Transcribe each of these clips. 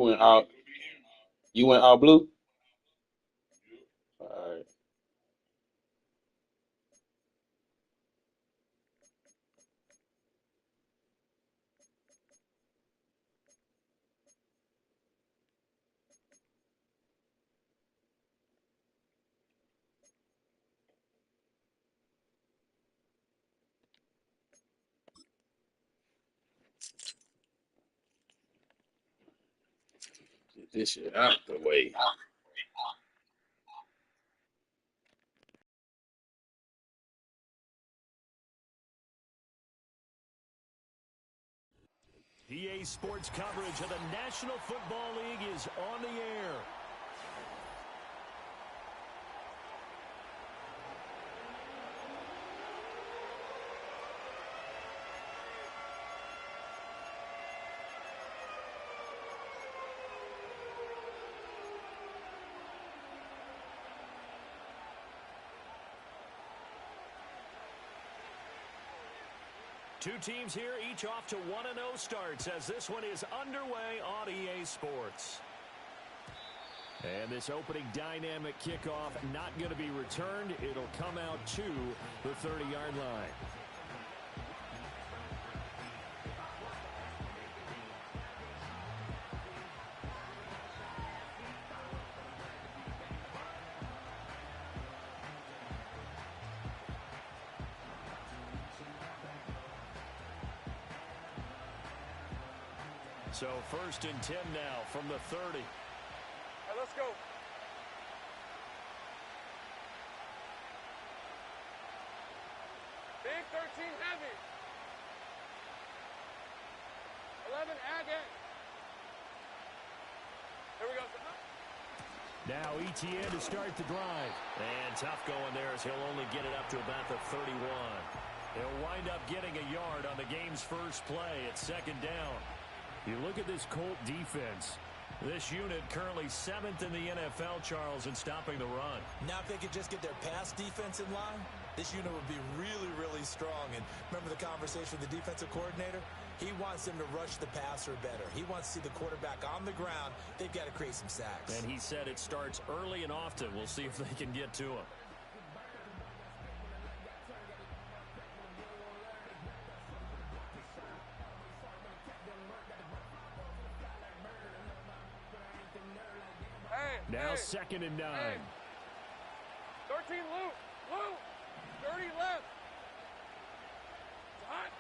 Went out. You went out blue. All right. Get this shit out the way. EA Sports coverage of the National Football League is on the air. Two teams here, each off to 1-0 starts as this one is underway on EA Sports. And this opening dynamic kickoff not going to be returned. It'll come out to the 30-yard line. So 1st and 10 now from the 30. All right, let's go. Big 13 heavy. 11 again. Here we go. Now ETN to start the drive. And tough going there as he'll only get it up to about the 31. He'll wind up getting a yard on the game's first play at 2nd down. You look at this Colt defense. This unit currently 7th in the NFL, Charles, in stopping the run. Now if they could just get their pass defense in line, this unit would be really, really strong. And remember the conversation with the defensive coordinator? He wants them to rush the passer better. He wants to see the quarterback on the ground. They've got to create some sacks. And he said it starts early and often. We'll see if they can get to him. Now 2nd and 9. Hey. 13 loop. Loop. 30 left. Hot.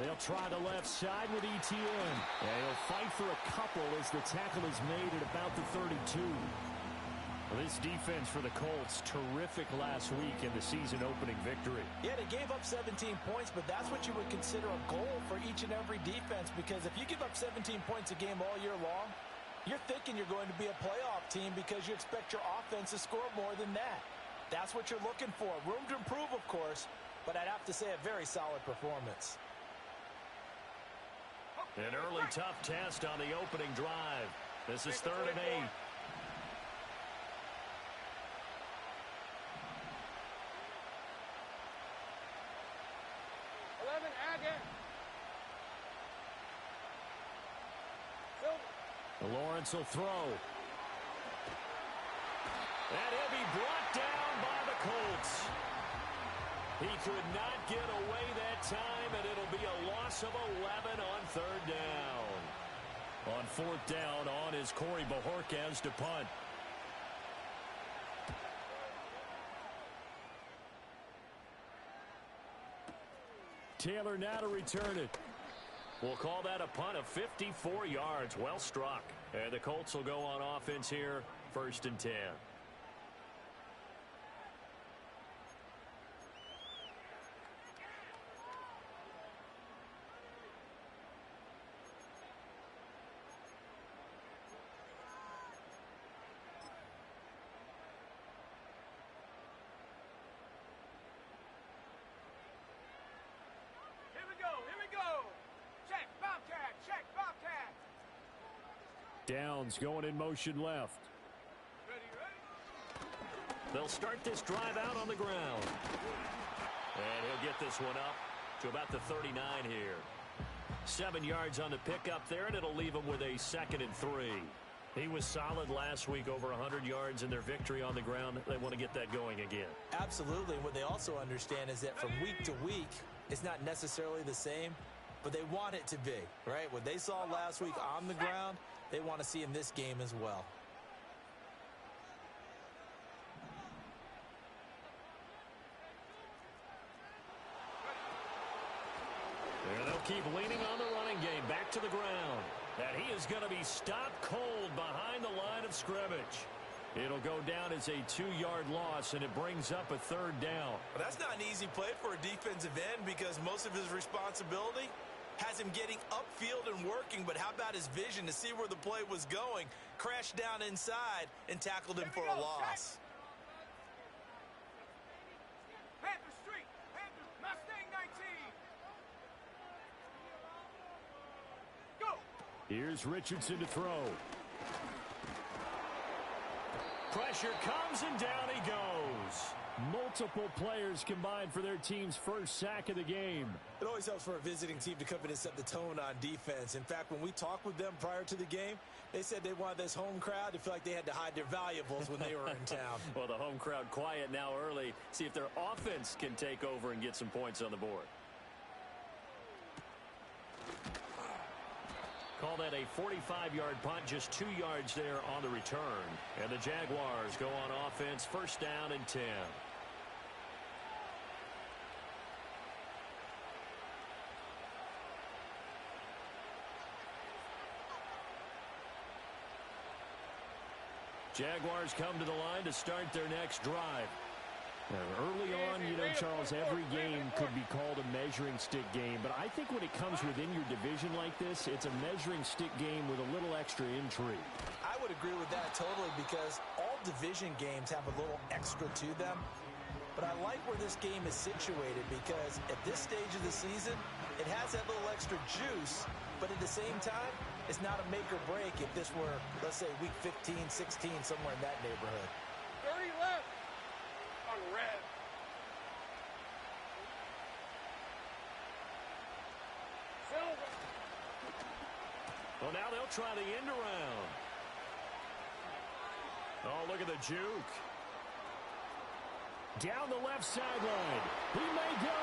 They'll try the left side with ETN. And he'll fight for a couple as the tackle is made at about the 32. Well, this defense for the Colts, terrific last week in the season-opening victory. Yeah, they gave up 17 points, but that's what you would consider a goal for each and every defense, because if you give up 17 points a game all year long, you're thinking you're going to be a playoff team because you expect your offense to score more than that. That's what you're looking for. Room to improve, of course, but I'd have to say a very solid performance. An early tough test on the opening drive. This is 3rd and 8. Lawrence will throw. And he'll be brought down by the Colts. He could not get away that time, and it'll be a loss of 11 on 3rd down. On 4th down, on is Corey Bajorquez to punt. Taylor now to return it. We'll call that a punt of 54 yards. Well struck. And the Colts will go on offense here, 1st and 10. Downs going in motion left. They'll start this drive out on the ground. And he'll get this one up to about the 39 here. 7 yards on the pickup there, and it'll leave them with a 2nd and 3. He was solid last week, over 100 yards in their victory on the ground. They want to get that going again. Absolutely. What they also understand is that from week to week, it's not necessarily the same, but they want it to be, right? What they saw last week on the ground, they want to see in this game as well. And they'll keep leaning on the running game. Back to the ground. And he is going to be stopped cold behind the line of scrimmage. It'll go down as a 2-yard loss, and it brings up a 3rd down. Well, that's not an easy play for a defensive end because most of his responsibility has him getting upfield and working, but how about his vision to see where the play was going? Crashed down inside and tackled him for a loss. Panther Street. Panther. Mustang 19. Go. Here's Richardson to throw. Pressure comes, and down he goes. Multiple players combined for their team's first sack of the game. It always helps for a visiting team to come in and set the tone on defense. In fact, when we talked with them prior to the game, they said they wanted this home crowd to feel like they had to hide their valuables when they were in town. Well, the home crowd quiet now early. See if their offense can take over and get some points on the board. Call that a 45-yard punt, just 2 yards there on the return. And the Jaguars go on offense, 1st down and 10. Jaguars come to the line to start their next drive. Early on, you know, Charles, every game could be called a measuring stick game. But I think when it comes within your division like this, it's a measuring stick game with a little extra intrigue. I would agree with that totally because all division games have a little extra to them. But I like where this game is situated because at this stage of the season, it has that little extra juice. But at the same time, it's not a make or break if this were, let's say, week 15, 16, somewhere in that neighborhood. 30 left. On red. Silver. Well, now they'll try the end around. Oh, look at the juke. Down the left sideline. He may go.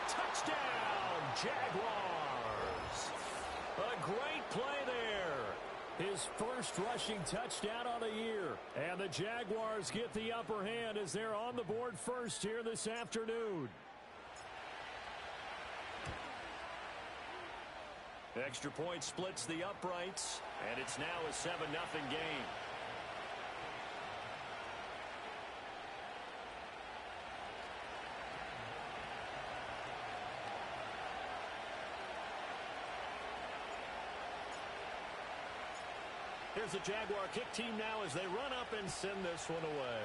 Touchdown, Jaguars. A great play there. His first rushing touchdown on the year. And the Jaguars get the upper hand as they're on the board first here this afternoon. Extra point splits the uprights, and it's now a 7-0 game. Here's the Jaguar kick team now as they run up and send this one away.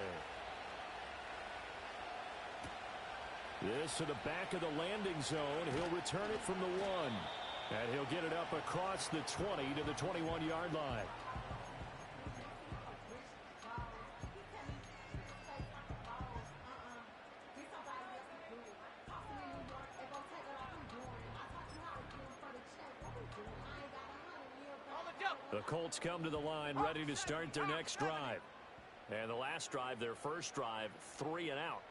This to the back of the landing zone. He'll return it from the 1. And he'll get it up across the 20 to the 21-yard line. The Colts come to the line ready to start their next drive. And the last drive, their first drive, 3 and out.